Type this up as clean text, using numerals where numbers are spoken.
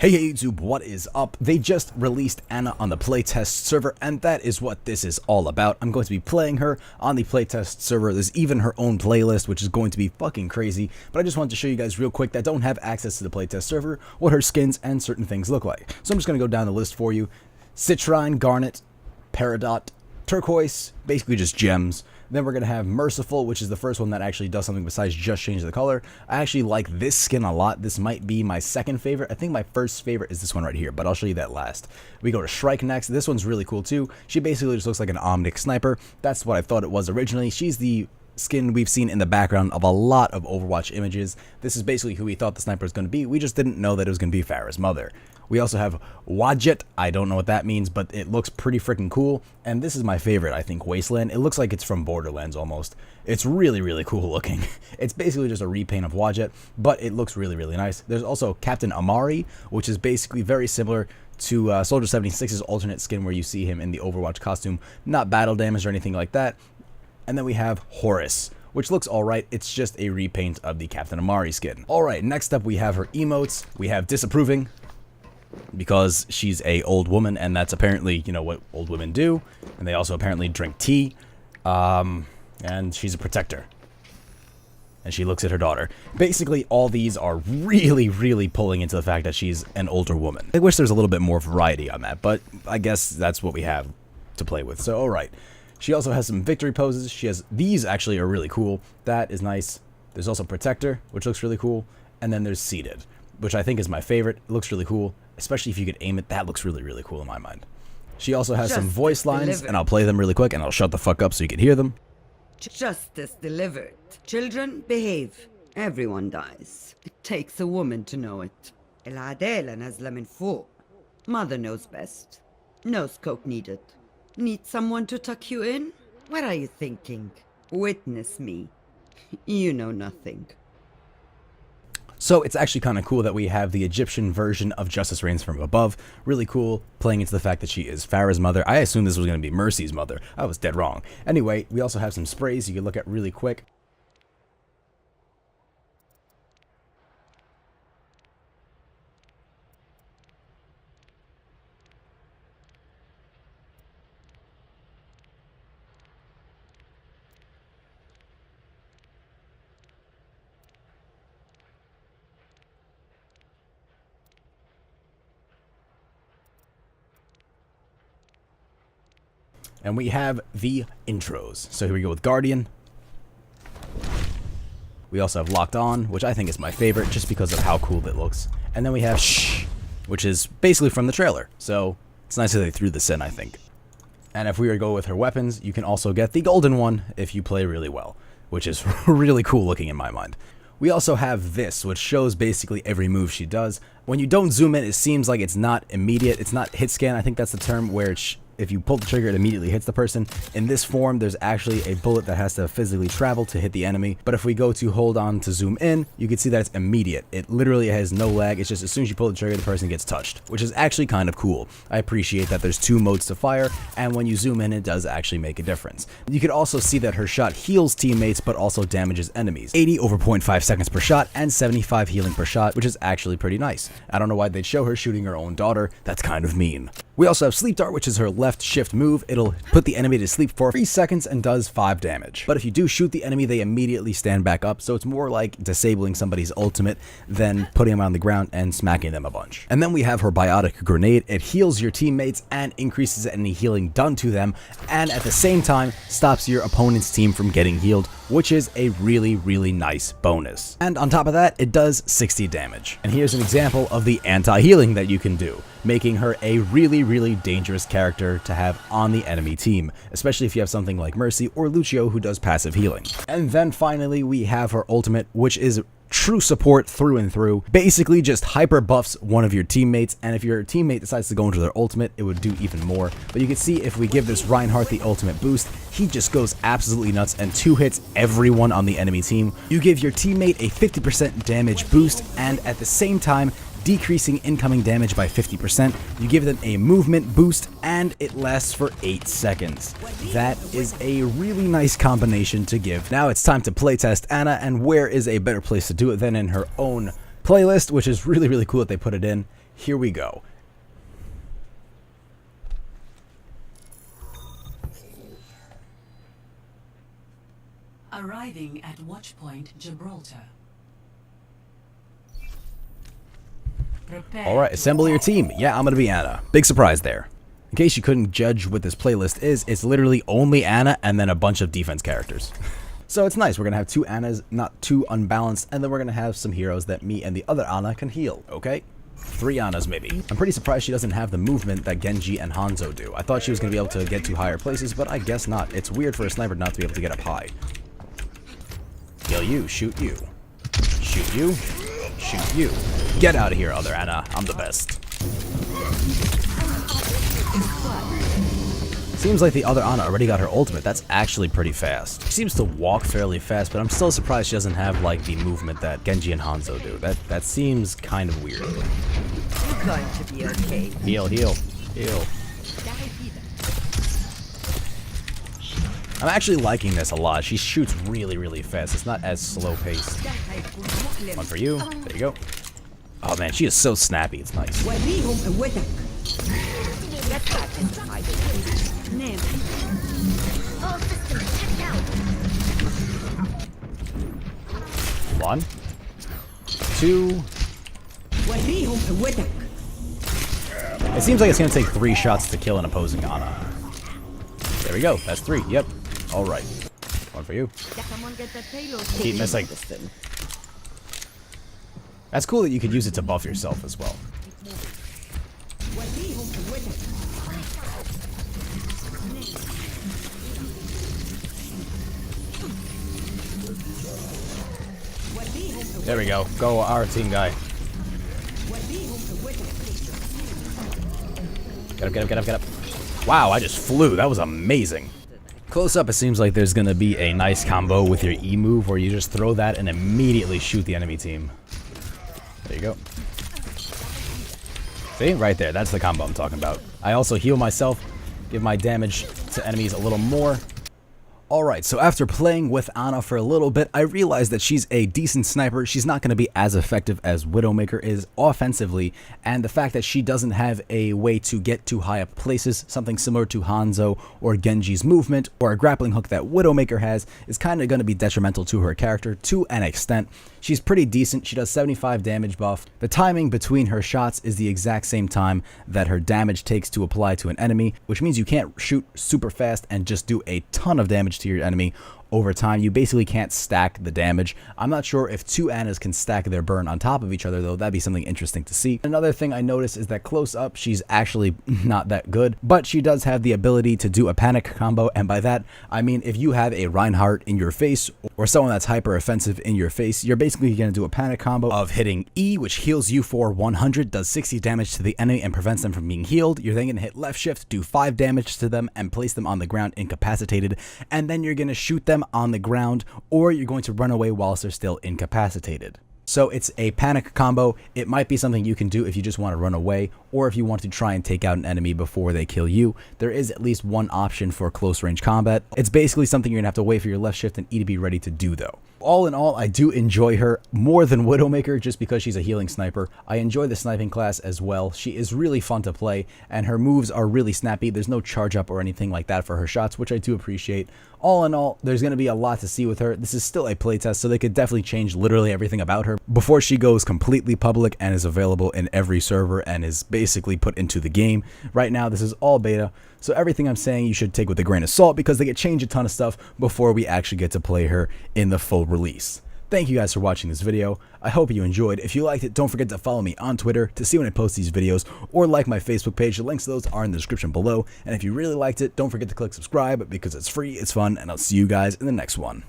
Hey YouTube, what is up? They just released Ana on the playtest server, and that is what this is all about. I'm going to be playing her on the playtest server. There's even her own playlist, which is going to be fucking crazy, but I just wanted to show you guys real quick that don't have access to the playtest server what her skins and certain things look like. So I'm just going to go down the list for you. Citrine, Garnet, Peridot, Turquoise, basically just gems. Then we're going to have Merciful, which is the first one that actually does something besides just change the color. I actually like this skin a lot. This might be my second favorite. I think my first favorite is this one right here, but I'll show you that last. We go to Shrike next. This one's really cool too. She basically just looks like an Omnic sniper. That's what I thought it was originally. She's the skin we've seen in the background of a lot of Overwatch images. This is basically who we thought the sniper was going to be. We just didn't know that it was going to be Pharah's mother. We also have Wadjet. I don't know what that means, but it looks pretty freaking cool. And this is my favorite, I think, Wasteland. It looks like it's from Borderlands almost. It's really, really cool looking. It's basically just a repaint of Wadjet, but it looks really, really nice. There's also Captain Amari, which is basically very similar to Soldier 76's alternate skin where you see him in the Overwatch costume. Not battle damage or anything like that. And then we have Horus, which looks alright. It's just a repaint of the Captain Amari skin. Alright, next up we have her emotes. We have Disapproving, because she's a old woman, and that's apparently, you know, what old women do. And they also apparently drink tea. And she's a protector. And she looks at her daughter. Basically, all these are really, really pulling into the fact that she's an older woman. I wish there's a little bit more variety on that, but I guess that's what we have to play with. So, alright. She also has some victory poses. She has, these actually are really cool. That is nice. There's also Protector, which looks really cool. And then there's Seated, which I think is my favorite. It looks really cool. Especially if you could aim it, that looks really, really cool in my mind. She also has some voice lines, and I'll play them really quick, and I'll shut the fuck up so you can hear them. Justice delivered. Children, behave. Everyone dies. It takes a woman to know it. El-Adela nazla min fuq. Mother knows best. No scope needed. Need someone to tuck you in? What are you thinking? Witness me. You know nothing. So it's actually kind of cool that we have the Egyptian version of Justice Reigns from Above. Really cool, playing into the fact that she is Pharah's mother. I assumed this was going to be Mercy's mother. I was dead wrong. Anyway, we also have some sprays you can look at really quick. And we have the intros. So here we go with Guardian. We also have Locked On, which I think is my favorite just because of how cool it looks. And then we have Shh, which is basically from the trailer. So it's nice that they threw this in, I think. And if we were to go with her weapons, you can also get the golden one if you play really well, which is really cool looking in my mind. We also have this, which shows basically every move she does. When you don't zoom in, it seems like it's not immediate. It's not hit scan. I think that's the term where it's if you pull the trigger, it immediately hits the person. In this form, there's actually a bullet that has to physically travel to hit the enemy. But if we go to hold on to zoom in, you can see that it's immediate. It literally has no lag. It's just as soon as you pull the trigger, the person gets touched, which is actually kind of cool. I appreciate that there's two modes to fire, and when you zoom in, it does actually make a difference. You can also see that her shot heals teammates, but also damages enemies. 80 over 0.5 seconds per shot, and 75 healing per shot, which is actually pretty nice. I don't know why they'd show her shooting her own daughter. That's kind of mean. We also have Sleep Dart, which is her left shift move. It'll put the enemy to sleep for 3 seconds and does 5 damage. But if you do shoot the enemy, they immediately stand back up, so it's more like disabling somebody's ultimate than putting them on the ground and smacking them a bunch. And then we have her Biotic Grenade. It heals your teammates and increases any healing done to them, and at the same time stops your opponent's team from getting healed, which is a really, really nice bonus. And on top of that, it does 60 damage. And here's an example of the anti-healing that you can do, making her a really, really dangerous character to have on the enemy team, especially if you have something like Mercy or Lucio who does passive healing. And then finally, we have her ultimate, which is true support through and through. Basically just hyper buffs one of your teammates, and if your teammate decides to go into their ultimate, it would do even more. But you can see if we give this Reinhardt the ultimate boost, he just goes absolutely nuts and 2-hits everyone on the enemy team. You give your teammate a 50% damage boost, and at the same time decreasing incoming damage by 50%. You give them a movement boost, and it lasts for 8 seconds. That is a really nice combination to give. Now it's time to playtest Ana, and where is a better place to do it than in her own playlist, which is really, really cool that they put it in. Here we go. Arriving at Watchpoint Gibraltar. Prepare. Alright, assemble your team. Yeah, I'm gonna be Anna. Big surprise there. In case you couldn't judge what this playlist is, it's literally only Anna and then a bunch of defense characters. So it's nice, we're gonna have two Annas, not too unbalanced, and then we're gonna have some heroes that me and the other Anna can heal, okay? 3 Annas maybe. I'm pretty surprised she doesn't have the movement that Genji and Hanzo do. I thought she was gonna be able to get to higher places, but I guess not. It's weird for a sniper not to be able to get up high. Kill you, shoot you. Shoot you, shoot you. Get out of here, other Anna. I'm the best. Seems like the other Anna already got her ultimate. That's actually pretty fast. She seems to walk fairly fast, but I'm still surprised she doesn't have like the movement that Genji and Hanzo do. That seems kind of weird. You're going to be okay. Heal, heal, heal. I'm actually liking this a lot. She shoots really, really fast. It's not as slow paced. One for you. There you go. Oh man, she is so snappy. It's nice. One, two. It seems like it's gonna take 3 shots to kill an opposing Ana. There we go. That's 3. Yep. All right. One for you. Keep missing. That's cool that you could use it to buff yourself as well. There we go. Go our team guy. Get up, get up, get up, get up. Wow, I just flew. That was amazing. Close up, it seems like there's going to be a nice combo with your E move where you just throw that and immediately shoot the enemy team. There you go. See? Right there. That's the combo I'm talking about. I also heal myself, give my damage to enemies a little more. Alright, so after playing with Ana for a little bit, I realized that she's a decent sniper. She's not going to be as effective as Widowmaker is offensively, and the fact that she doesn't have a way to get to high up places, something similar to Hanzo or Genji's movement, or a grappling hook that Widowmaker has, is kind of going to be detrimental to her character to an extent. She's pretty decent. She does 75 damage buff. The timing between her shots is the exact same time that her damage takes to apply to an enemy, which means you can't shoot super fast and just do a ton of damage to your enemy over time. You basically can't stack the damage. I'm not sure if 2 Annas can stack their burn on top of each other, though. That'd be something interesting to see. Another thing I noticed is that close up, she's actually not that good, but she does have the ability to do a panic combo, and by that, I mean if you have a Reinhardt in your face or someone that's hyper offensive in your face, you're basically going to do a panic combo of hitting E, which heals you for 100, does 60 damage to the enemy and prevents them from being healed. You're then going to hit left shift, do 5 damage to them and place them on the ground incapacitated, and then you're going to shoot them on the ground, or you're going to run away whilst they're still incapacitated. So it's a panic combo. It might be something you can do if you just want to run away, or if you want to try and take out an enemy before they kill you. There is at least one option for close range combat. It's basically something you're gonna have to wait for your left shift and E to be ready to do though. All in all, I do enjoy her more than Widowmaker just because she's a healing sniper. I enjoy the sniping class as well. She is really fun to play, and her moves are really snappy. There's no charge up or anything like that for her shots, which I do appreciate. All in all, there's going to be a lot to see with her. This is still a playtest, so they could definitely change literally everything about her before she goes completely public and is available in every server and is basically put into the game. Right now, this is all beta, so everything I'm saying you should take with a grain of salt because they could change a ton of stuff before we actually get to play her in the full release. Thank you guys for watching this video. I hope you enjoyed. If you liked it, don't forget to follow me on Twitter to see when I post these videos, or like my Facebook page. The links to those are in the description below. And if you really liked it, don't forget to click subscribe because it's free, it's fun, and I'll see you guys in the next one.